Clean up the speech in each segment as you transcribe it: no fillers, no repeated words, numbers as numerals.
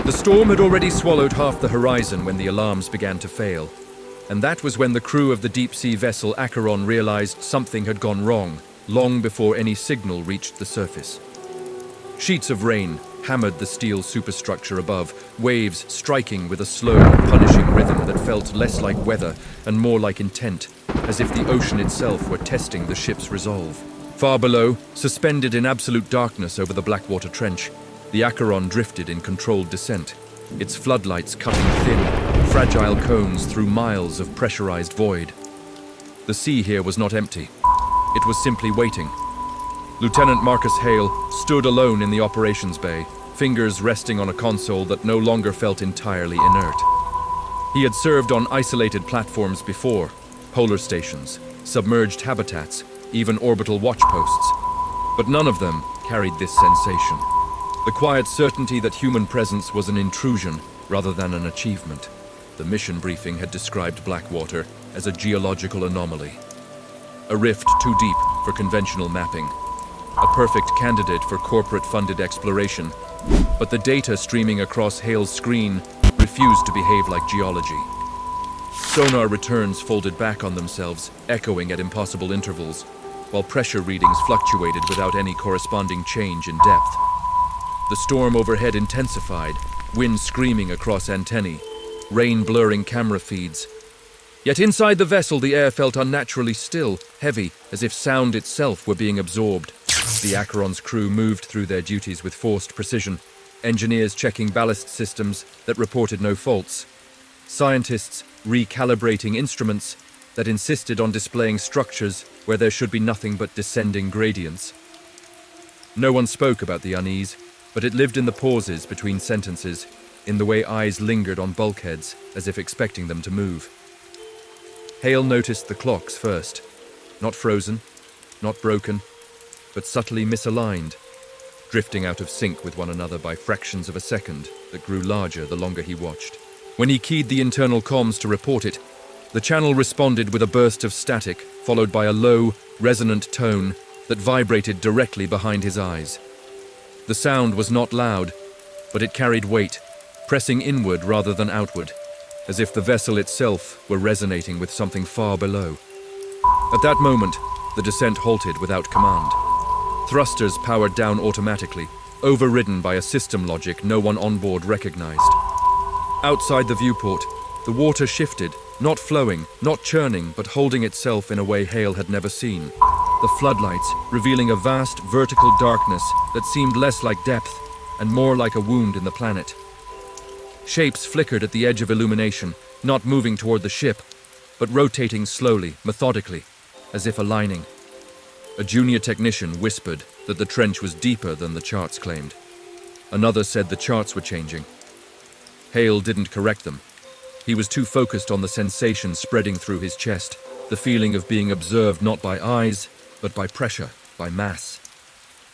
The storm had already swallowed half the horizon when the alarms began to fail. And that was when the crew of the deep-sea vessel Acheron realized something had gone wrong, long before any signal reached the surface. Sheets of rain hammered the steel superstructure above, waves striking with a slow, punishing rhythm that felt less like weather and more like intent, as if the ocean itself were testing the ship's resolve. Far below, suspended in absolute darkness over the Blackwater Trench, the Acheron drifted in controlled descent, its floodlights cutting thin, fragile cones through miles of pressurized void. The sea here was not empty. It was simply waiting. Lieutenant Marcus Hale stood alone in the operations bay, fingers resting on a console that no longer felt entirely inert. He had served on isolated platforms before, polar stations, submerged habitats, even orbital watch posts, but none of them carried this sensation. The quiet certainty that human presence was an intrusion rather than an achievement. The mission briefing had described Blackwater as a geological anomaly. A rift too deep for conventional mapping. A perfect candidate for corporate-funded exploration. But the data streaming across Hale's screen refused to behave like geology. Sonar returns folded back on themselves, echoing at impossible intervals, while pressure readings fluctuated without any corresponding change in depth. The storm overhead intensified, wind screaming across antennae, rain blurring camera feeds. Yet inside the vessel, the air felt unnaturally still, heavy, as if sound itself were being absorbed. The Acheron's crew moved through their duties with forced precision, engineers checking ballast systems that reported no faults, scientists recalibrating instruments that insisted on displaying structures where there should be nothing but descending gradients. No one spoke about the unease, but it lived in the pauses between sentences, in the way eyes lingered on bulkheads as if expecting them to move. Hale noticed the clocks first, not frozen, not broken, but subtly misaligned, drifting out of sync with one another by fractions of a second that grew larger the longer he watched. When he keyed the internal comms to report it, the channel responded with a burst of static, followed by a low, resonant tone that vibrated directly behind his eyes. The sound was not loud, but it carried weight, pressing inward rather than outward, as if the vessel itself were resonating with something far below. At that moment, the descent halted without command. Thrusters powered down automatically, overridden by a system logic no one on board recognized. Outside the viewport, the water shifted, not flowing, not churning, but holding itself in a way Hale had never seen. The floodlights, revealing a vast vertical darkness that seemed less like depth and more like a wound in the planet. Shapes flickered at the edge of illumination, not moving toward the ship, but rotating slowly, methodically, as if aligning. A junior technician whispered that the trench was deeper than the charts claimed. Another said the charts were changing. Hale didn't correct them. He was too focused on the sensation spreading through his chest, the feeling of being observed not by eyes, but by pressure, by mass,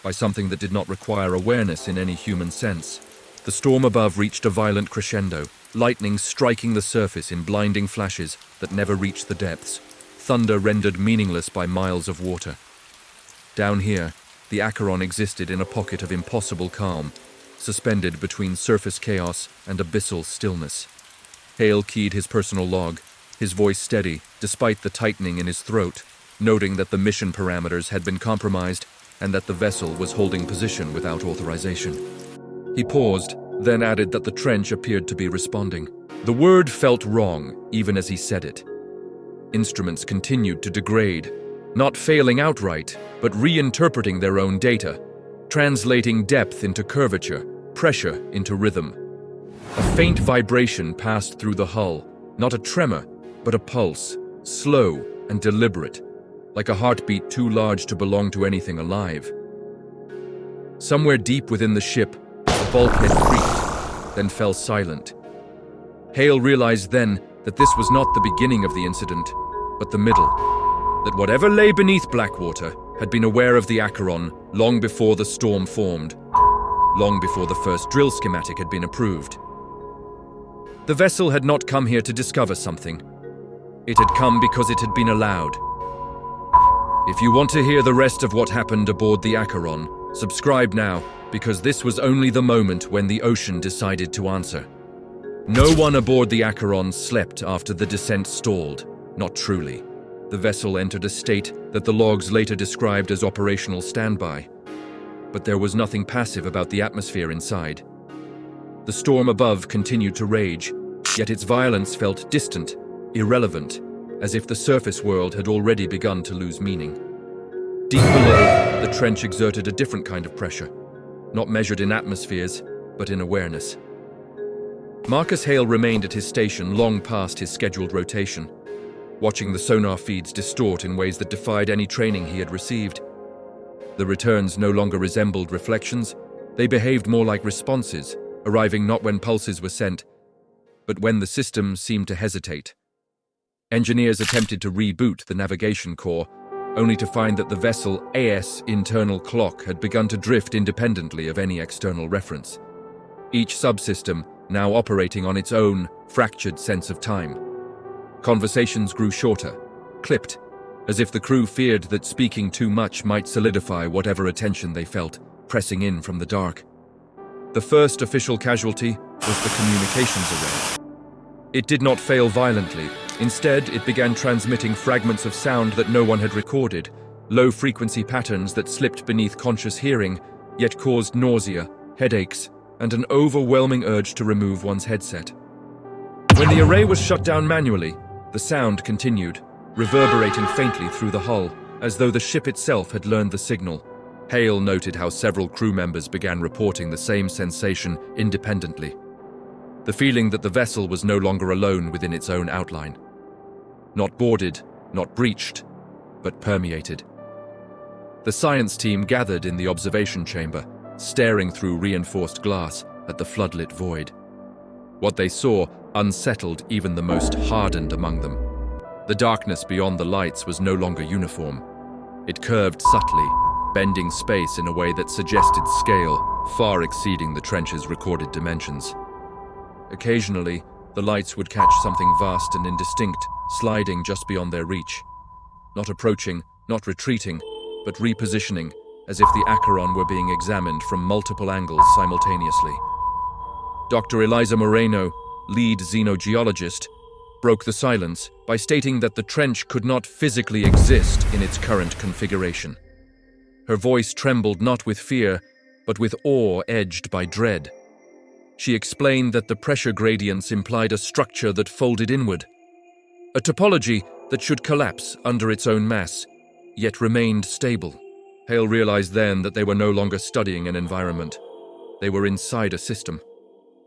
by something that did not require awareness in any human sense. The storm above reached a violent crescendo, lightning striking the surface in blinding flashes that never reached the depths, thunder rendered meaningless by miles of water. Down here, the Acheron existed in a pocket of impossible calm, suspended between surface chaos and abyssal stillness. Hale keyed his personal log, his voice steady despite the tightening in his throat, noting that the mission parameters had been compromised and that the vessel was holding position without authorization. He paused, then added that the trench appeared to be responding. The word felt wrong, even as he said it. Instruments continued to degrade, not failing outright, but reinterpreting their own data, translating depth into curvature, pressure into rhythm. A faint vibration passed through the hull, not a tremor, but a pulse, slow and deliberate, like a heartbeat too large to belong to anything alive. Somewhere deep within the ship, a bulkhead creaked, then fell silent. Hale realized then that this was not the beginning of the incident, but the middle. That whatever lay beneath Blackwater had been aware of the Acheron long before the storm formed, long before the first drill schematic had been approved. The vessel had not come here to discover something. It had come because it had been allowed. If you want to hear the rest of what happened aboard the Acheron, subscribe now, because this was only the moment when the ocean decided to answer. No one aboard the Acheron slept after the descent stalled. Not truly. The vessel entered a state that the logs later described as operational standby. But there was nothing passive about the atmosphere inside. The storm above continued to rage, yet its violence felt distant, irrelevant, as if the surface world had already begun to lose meaning. Deep below, the trench exerted a different kind of pressure, not measured in atmospheres, but in awareness. Marcus Hale remained at his station long past his scheduled rotation, watching the sonar feeds distort in ways that defied any training he had received. The returns no longer resembled reflections, they behaved more like responses, arriving not when pulses were sent, but when the system seemed to hesitate. Engineers attempted to reboot the navigation core, only to find that the vessel AS internal clock had begun to drift independently of any external reference. Each subsystem now operating on its own fractured sense of time. Conversations grew shorter, clipped, as if the crew feared that speaking too much might solidify whatever attention they felt, pressing in from the dark. The first official casualty was the communications array. It did not fail violently. Instead, it began transmitting fragments of sound that no one had recorded, low-frequency patterns that slipped beneath conscious hearing, yet caused nausea, headaches, and an overwhelming urge to remove one's headset. When the array was shut down manually, the sound continued, reverberating faintly through the hull, as though the ship itself had learned the signal. Hale noted how several crew members began reporting the same sensation independently. The feeling that the vessel was no longer alone within its own outline. Not boarded, not breached, but permeated. The science team gathered in the observation chamber, staring through reinforced glass at the floodlit void. What they saw unsettled even the most hardened among them. The darkness beyond the lights was no longer uniform. It curved subtly, bending space in a way that suggested scale, far exceeding the trench's recorded dimensions. Occasionally, the lights would catch something vast and indistinct, sliding just beyond their reach. Not approaching, not retreating, but repositioning, as if the Acheron were being examined from multiple angles simultaneously. Dr. Eliza Moreno, lead xenogeologist, broke the silence by stating that the trench could not physically exist in its current configuration. Her voice trembled not with fear, but with awe edged by dread. She explained that the pressure gradients implied a structure that folded inward, a topology that should collapse under its own mass, yet remained stable. Hale realized then that they were no longer studying an environment. They were inside a system.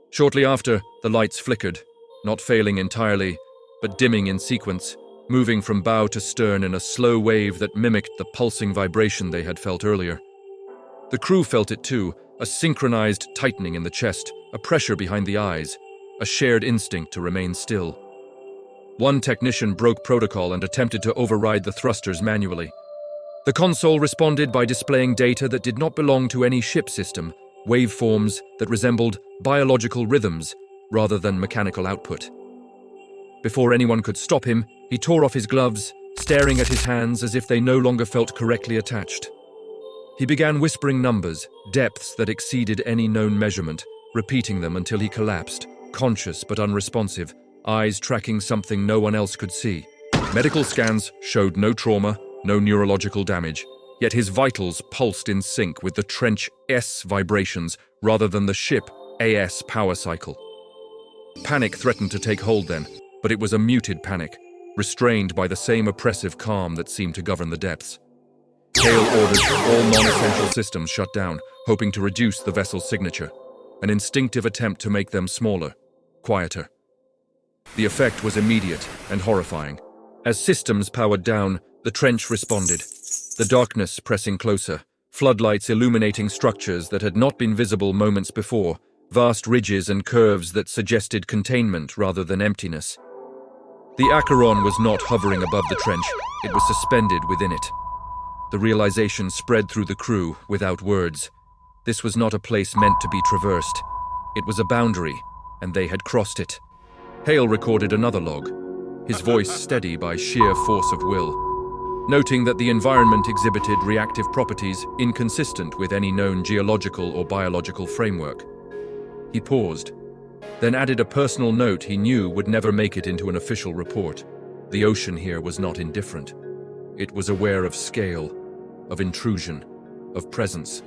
Shortly after, the lights flickered, not failing entirely, but dimming in sequence, moving from bow to stern in a slow wave that mimicked the pulsing vibration they had felt earlier. The crew felt it too, a synchronized tightening in the chest, a pressure behind the eyes, a shared instinct to remain still. One technician broke protocol and attempted to override the thrusters manually. The console responded by displaying data that did not belong to any ship system, waveforms that resembled biological rhythms rather than mechanical output. Before anyone could stop him, he tore off his gloves, staring at his hands as if they no longer felt correctly attached. He began whispering numbers, depths that exceeded any known measurement, repeating them until he collapsed, conscious but unresponsive, eyes tracking something no one else could see. Medical scans showed no trauma, no neurological damage, yet his vitals pulsed in sync with the trench S vibrations rather than the ship AS power cycle. Panic threatened to take hold then, but it was a muted panic, restrained by the same oppressive calm that seemed to govern the depths. Hale ordered all non-essential systems shut down, hoping to reduce the vessel's signature, an instinctive attempt to make them smaller, quieter. The effect was immediate and horrifying. As systems powered down, the trench responded, the darkness pressing closer, floodlights illuminating structures that had not been visible moments before, vast ridges and curves that suggested containment rather than emptiness. The Acheron was not hovering above the trench, it was suspended within it. The realization spread through the crew without words. This was not a place meant to be traversed. It was a boundary, and they had crossed it. Hale recorded another log, his voice steady by sheer force of will. noting that the environment exhibited reactive properties inconsistent with any known geological or biological framework. He paused, then added a personal note he knew would never make it into an official report. The ocean here was not indifferent. It was aware of scale, of intrusion, of presence.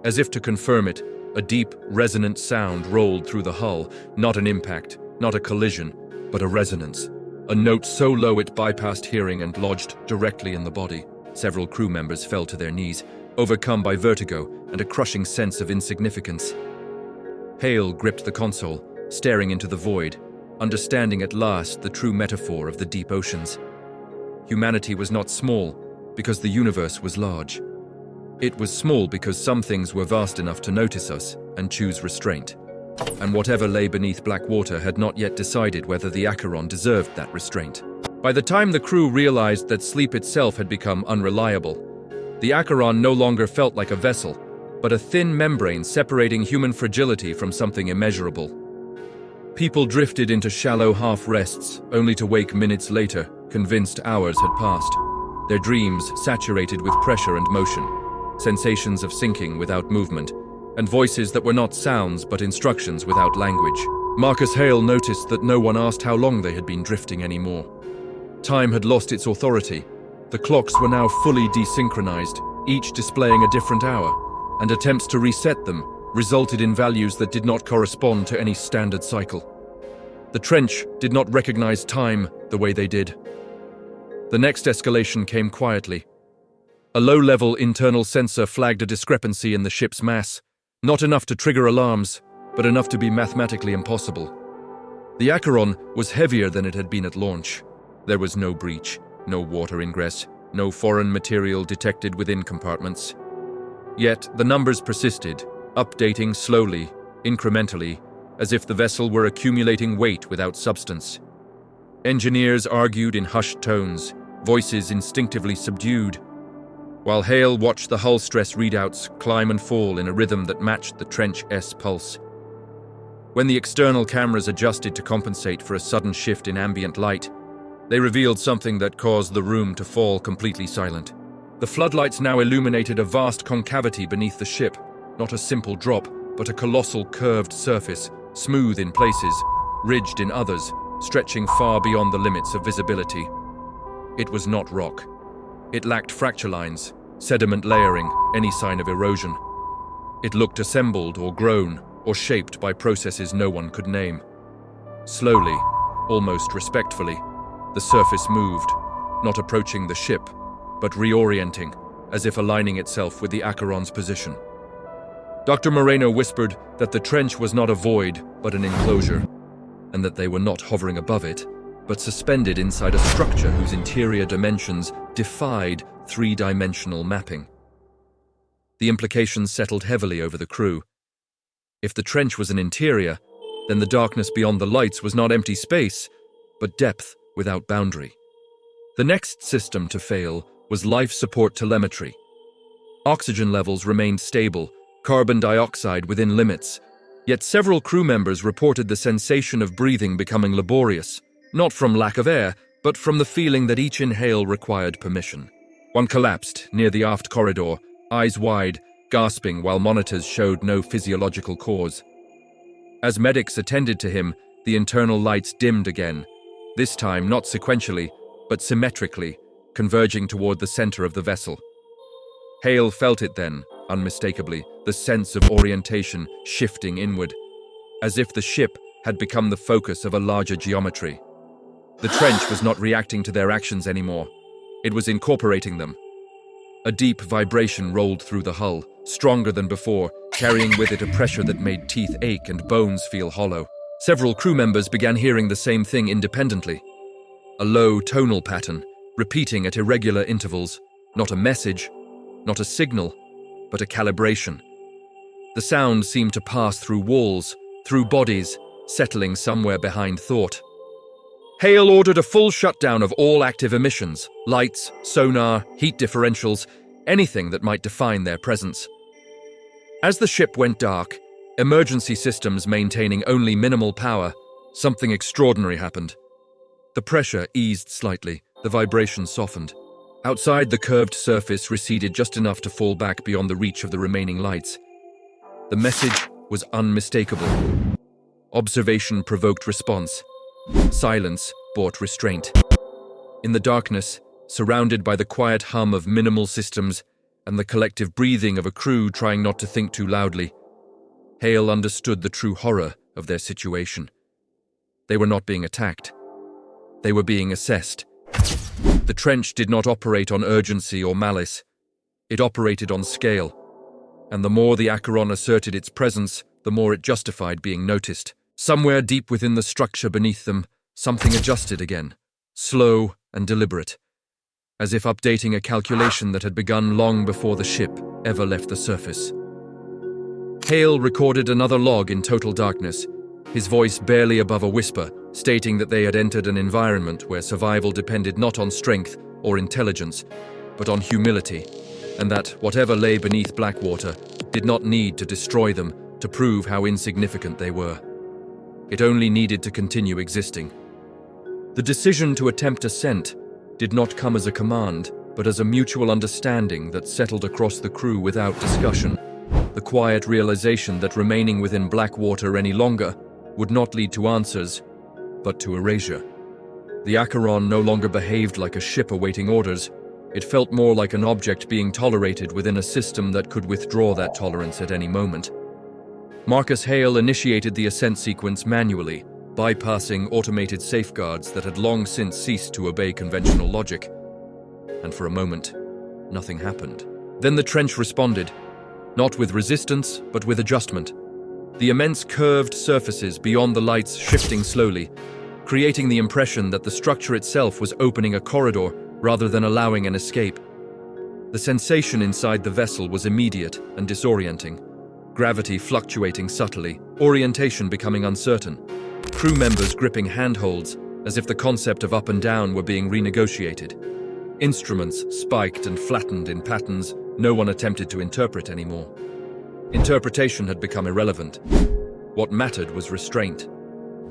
As if to confirm it, a deep, resonant sound rolled through the hull, not an impact, not a collision, but a resonance. A note so low it bypassed hearing and lodged directly in the body. Several crew members fell to their knees, overcome by vertigo and a crushing sense of insignificance. Hale gripped the console, staring into the void, understanding at last the true metaphor of the deep oceans. Humanity was not small because the universe was large. It was small because some things were vast enough to notice us and choose restraint. And whatever lay beneath black water had not yet decided whether the Acheron deserved that restraint. By the time the crew realized that sleep itself had become unreliable, the Acheron no longer felt like a vessel, but a thin membrane separating human fragility from something immeasurable. People drifted into shallow half-rests, only to wake minutes later, convinced hours had passed. Their dreams saturated with pressure and motion, sensations of sinking without movement, and voices that were not sounds but instructions without language. Marcus Hale noticed that no one asked how long they had been drifting anymore. Time had lost its authority. The clocks were now fully desynchronized, each displaying a different hour, and attempts to reset them resulted in values that did not correspond to any standard cycle. The trench did not recognize time the way they did. The next escalation came quietly. A low-level internal sensor flagged a discrepancy in the ship's mass, not enough to trigger alarms, but enough to be mathematically impossible. The Acheron was heavier than it had been at launch. There was no breach, no water ingress, no foreign material detected within compartments. Yet the numbers persisted, updating slowly, incrementally, as if the vessel were accumulating weight without substance. Engineers argued in hushed tones, voices instinctively subdued, while Hale watched the hull stress readouts climb and fall in a rhythm that matched the trench's pulse. When the external cameras adjusted to compensate for a sudden shift in ambient light, they revealed something that caused the room to fall completely silent. The floodlights now illuminated a vast concavity beneath the ship, not a simple drop, but a colossal curved surface, smooth in places, ridged in others, stretching far beyond the limits of visibility. It was not rock. It lacked fracture lines, sediment layering, any sign of erosion. It looked assembled or grown or shaped by processes no one could name. Slowly, almost respectfully, the surface moved, not approaching the ship, but reorienting, as if aligning itself with the Acheron's position. Dr. Moreno whispered that the trench was not a void, but an enclosure, and that they were not hovering above it, but suspended inside a structure whose interior dimensions defied three-dimensional mapping. The implications settled heavily over the crew. If the trench was an interior, then the darkness beyond the lights was not empty space, but depth without boundary. The next system to fail was life support telemetry. Oxygen levels remained stable, carbon dioxide within limits, yet several crew members reported the sensation of breathing becoming laborious, not from lack of air, but from the feeling that each inhale required permission. One collapsed near the aft corridor, eyes wide, gasping while monitors showed no physiological cause. As medics attended to him, the internal lights dimmed again, this time not sequentially, but symmetrically, converging toward the center of the vessel. Hale felt it then, unmistakably, the sense of orientation shifting inward, as if the ship had become the focus of a larger geometry. The trench was not reacting to their actions anymore. It was incorporating them. A deep vibration rolled through the hull, stronger than before, carrying with it a pressure that made teeth ache and bones feel hollow. Several crew members began hearing the same thing independently. A low tonal pattern, repeating at irregular intervals, not a message, not a signal, but a calibration. The sound seemed to pass through walls, through bodies, settling somewhere behind thought. Hale ordered a full shutdown of all active emissions, lights, sonar, heat differentials, anything that might define their presence. As the ship went dark, emergency systems maintaining only minimal power, something extraordinary happened. The pressure eased slightly, the vibration softened. Outside, the curved surface receded just enough to fall back beyond the reach of the remaining lights. The message was unmistakable. Observation provoked response. Silence brought restraint. In the darkness, surrounded by the quiet hum of minimal systems and the collective breathing of a crew trying not to think too loudly, Hale understood the true horror of their situation. They were not being attacked. They were being assessed. The trench did not operate on urgency or malice. It operated on scale. And the more the Acheron asserted its presence, the more it justified being noticed. Somewhere deep within the structure beneath them, something adjusted again, slow and deliberate, as if updating a calculation that had begun long before the ship ever left the surface. Hale recorded another log in total darkness, his voice barely above a whisper, stating that they had entered an environment where survival depended not on strength or intelligence, but on humility, and that whatever lay beneath Blackwater did not need to destroy them to prove how insignificant they were. It only needed to continue existing. The decision to attempt ascent did not come as a command, but as a mutual understanding that settled across the crew without discussion. The quiet realization that remaining within Blackwater any longer would not lead to answers, but to erasure. The Acheron no longer behaved like a ship awaiting orders. It felt more like an object being tolerated within a system that could withdraw that tolerance at any moment. Marcus Hale initiated the ascent sequence manually, bypassing automated safeguards that had long since ceased to obey conventional logic. And for a moment, nothing happened. Then the trench responded, not with resistance, but with adjustment. The immense curved surfaces beyond the lights shifting slowly, creating the impression that the structure itself was opening a corridor rather than allowing an escape. The sensation inside the vessel was immediate and disorienting, gravity fluctuating subtly, orientation becoming uncertain, crew members gripping handholds as if the concept of up and down were being renegotiated. Instruments spiked and flattened in patterns no one attempted to interpret anymore. Interpretation had become irrelevant. What mattered was restraint.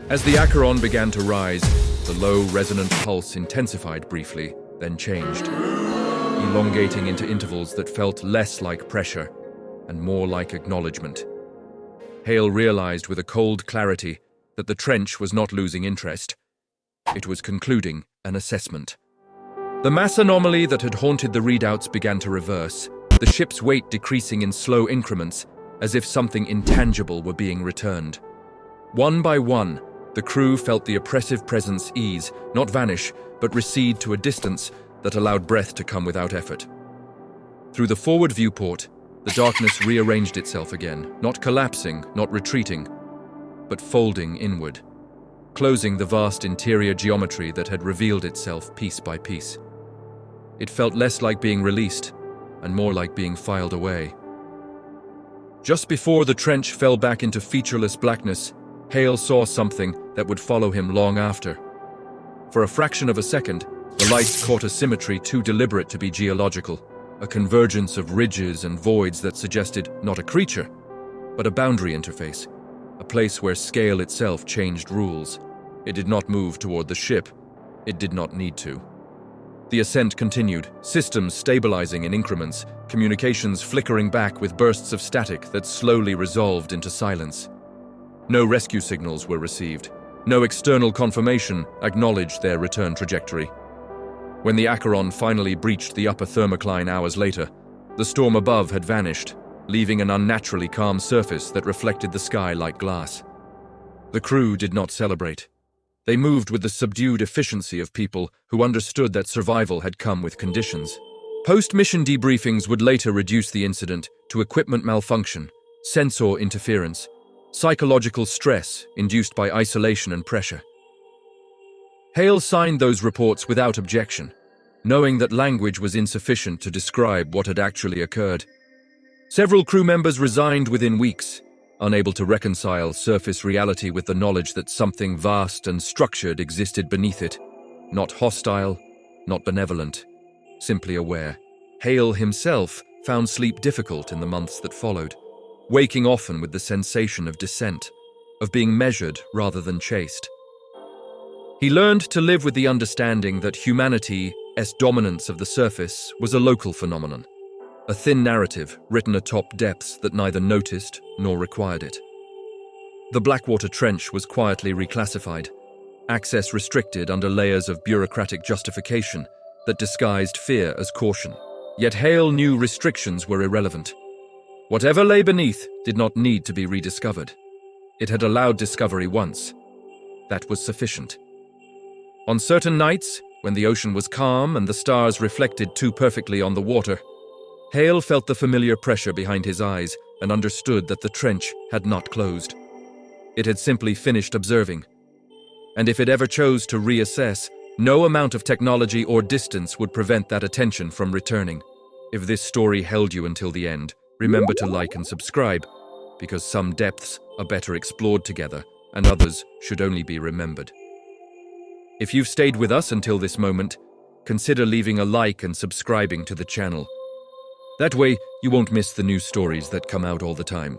As the Acheron began to rise, the low, resonant pulse intensified briefly, then changed, elongating into intervals that felt less like pressure and more like acknowledgement. Hale realized with a cold clarity that the trench was not losing interest. It was concluding an assessment. The mass anomaly that had haunted the readouts began to reverse, the ship's weight decreasing in slow increments, as if something intangible were being returned. One by one, the crew felt the oppressive presence ease, not vanish, but recede to a distance that allowed breath to come without effort. Through the forward viewport, the darkness rearranged itself again, not collapsing, not retreating, but folding inward, closing the vast interior geometry that had revealed itself piece by piece. It felt less like being released, and more like being filed away. Just before the trench fell back into featureless blackness, Hale saw something that would follow him long after. For a fraction of a second, the lights caught a symmetry too deliberate to be geological, a convergence of ridges and voids that suggested not a creature, but a boundary interface, a place where scale itself changed rules. It did not move toward the ship. It did not need to. The ascent continued, systems stabilizing in increments, communications flickering back with bursts of static that slowly resolved into silence. No rescue signals were received. No external confirmation acknowledged their return trajectory. When the Acheron finally breached the upper thermocline hours later, the storm above had vanished, leaving an unnaturally calm surface that reflected the sky like glass. The crew did not celebrate. They moved with the subdued efficiency of people who understood that survival had come with conditions. Post-mission debriefings would later reduce the incident to equipment malfunction, sensor interference, psychological stress induced by isolation and pressure. Hale signed those reports without objection, knowing that language was insufficient to describe what had actually occurred. Several crew members resigned within weeks, unable to reconcile surface reality with the knowledge that something vast and structured existed beneath it, not hostile, not benevolent, simply aware. Hale himself found sleep difficult in the months that followed, waking often with the sensation of descent, of being measured rather than chased. He learned to live with the understanding that humanity Dominance of the surface was a local phenomenon, a thin narrative written atop depths that neither noticed nor required it. The Blackwater Trench was quietly reclassified, access restricted under layers of bureaucratic justification that disguised fear as caution. Yet Hale knew restrictions were irrelevant. Whatever lay beneath did not need to be rediscovered. It had allowed discovery once. That was sufficient. On certain nights, when the ocean was calm and the stars reflected too perfectly on the water, Hale felt the familiar pressure behind his eyes and understood that the trench had not closed. It had simply finished observing. And if it ever chose to reassess, no amount of technology or distance would prevent that attention from returning. If this story held you until the end, remember to like and subscribe, because some depths are better explored together and others should only be remembered. If you've stayed with us until this moment, consider leaving a like and subscribing to the channel. That way, you won't miss the new stories that come out all the time.